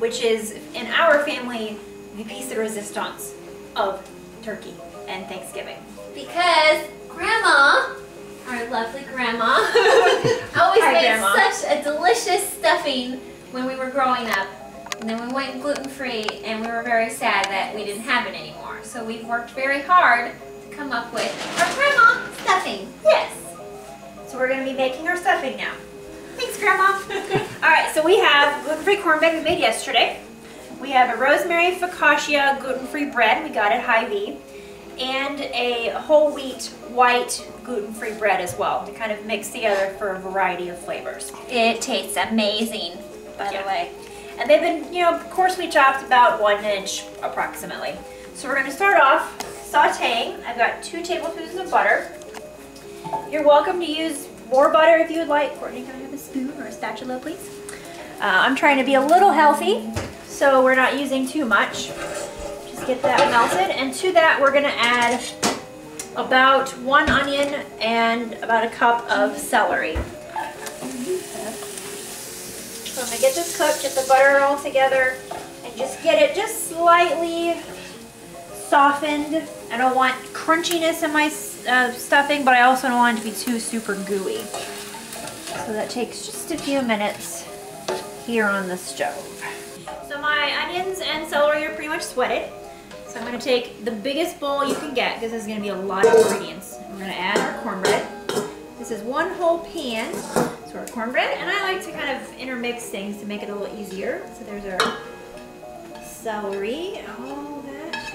which is, in our family, the piece de resistance of turkey and Thanksgiving. Because Grandma, our lovely Grandma, always made such a delicious stuffing when we were growing up. And then we went gluten-free, and we were very sad that we didn't have it anymore. So we've worked very hard to come up with our Grandma stuffing. Yes. So we're going to be making our stuffing now. Thanks, Grandma. All right, so we have gluten-free cornbread we made yesterday. We have a rosemary focaccia gluten-free bread. We got at Hy-Vee. And a whole wheat white gluten-free bread as well to kind of mix together for a variety of flavors. It tastes amazing, by the way. And they've been, you know, coarsely chopped about 1 inch approximately. So we're going to start off sauteing. I've got 2 tablespoons of butter. You're welcome to use more butter if you would like. Courtney, can I have a spoon or a spatula, please? I'm trying to be a little healthy, so we're not using too much. Just get that melted, and to that we're going to add about 1 onion and about a cup of celery. So I'm going to get this cooked, get the butter all together, and just get it just slightly softened. I don't want crunchiness in my stuffing, but I also don't want it to be too super gooey. So that takes just a few minutes here on the stove. So my onions and celery are pretty much sweated. So I'm going to take the biggest bowl you can get, because there's going to be a lot of ingredients. We're going to add our cornbread. This is 1 whole pan. So our cornbread, and I like to kind of intermix things to make it a little easier. So there's our celery, all that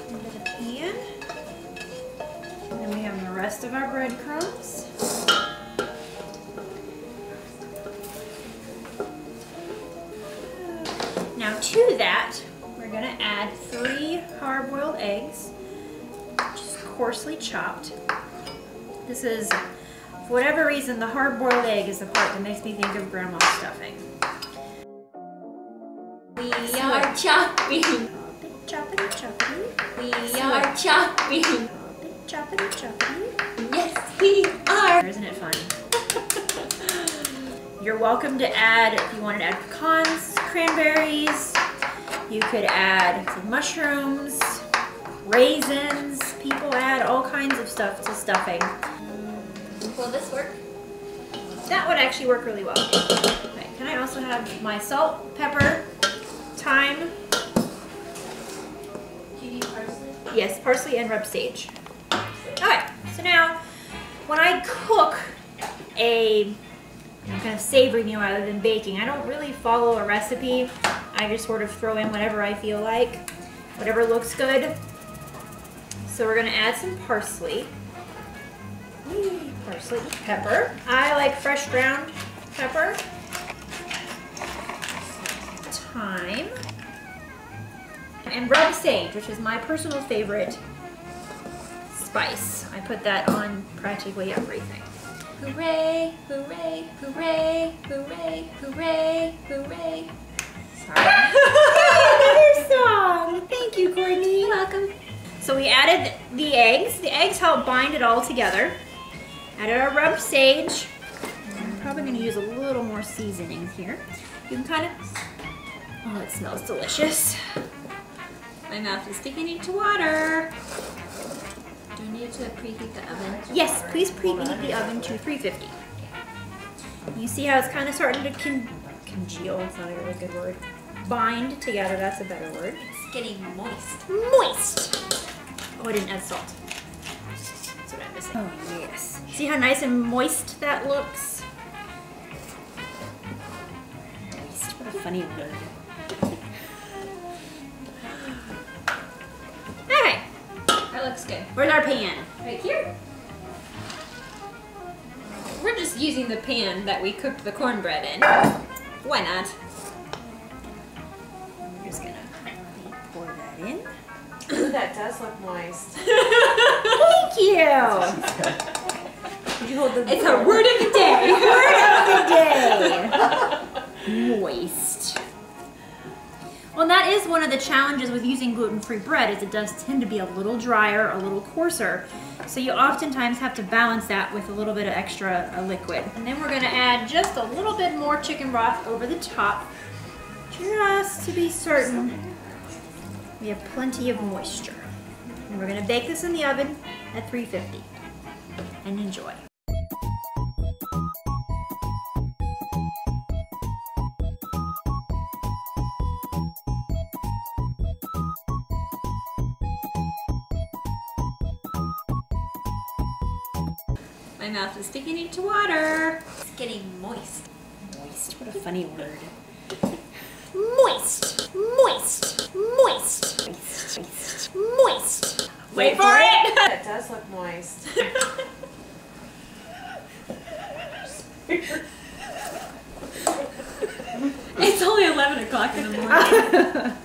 into the pan. And then we have the rest of our breadcrumbs. Now to that, we're going to add 3 hard-boiled eggs, just coarsely chopped. This is, for whatever reason, the hard-boiled egg is the part that makes me think of Grandma's stuffing. We are chopping. Choppity, choppity. We are chopping. Choppity, choppity. Yes, we are. Isn't it fun? You're welcome to add, if you wanted to add pecans, cranberries. You could add some mushrooms, raisins. People add all kinds of stuff to stuffing. Will this work? That would actually work really well. Okay, can I also have my salt, pepper, thyme? Do you need parsley? Yes, parsley and rub sage. Okay, so now when I cook a kind of savory meal rather than baking, I don't really follow a recipe. I just sort of throw in whatever I feel like, whatever looks good. So we're gonna add some parsley. Parsley, pepper. I like fresh ground pepper. Thyme. And rub sage, which is my personal favorite spice. I put that on practically everything. Hooray, hooray, hooray, hooray, hooray, hooray. Sorry. Another song. Thank you, Courtney. You're welcome. So we added the eggs. The eggs help bind it all together. Added our rub sage. I'm probably going to use a little more seasoning here. You can kind of, oh, it smells delicious. My mouth is beginning to water. Do I need to preheat the oven? Yes, please preheat the oven to 350. You see how it's kind of starting to congeal, it's not a really good word. Bind together, that's a better word. It's getting moist. Moist! Oh, I didn't add salt. That's what I'm missing. Oh, yes. See how nice and moist that looks? Moist, what a funny word. Okay. That looks good. Where's our pan? Right here. We're just using the pan that we cooked the cornbread in. Why not? I'm just gonna pour that in. Ooh, that does look moist. Thank you! Did you hold the It's a word of the day. Word of the day. Moist. Well, that is one of the challenges with using gluten-free bread, is it does tend to be a little drier, a little coarser. So you oftentimes have to balance that with a little bit of extra liquid. And then we're gonna add just a little bit more chicken broth over the top just to be certain we have plenty of moisture. And we're gonna bake this in the oven at 350. And enjoy. My mouth is beginning to water. It's getting moist. Moist, what a funny word. Moist, moist, moist, moist, moist. Wait for it! It does look moist. It's only 11 o'clock in the morning.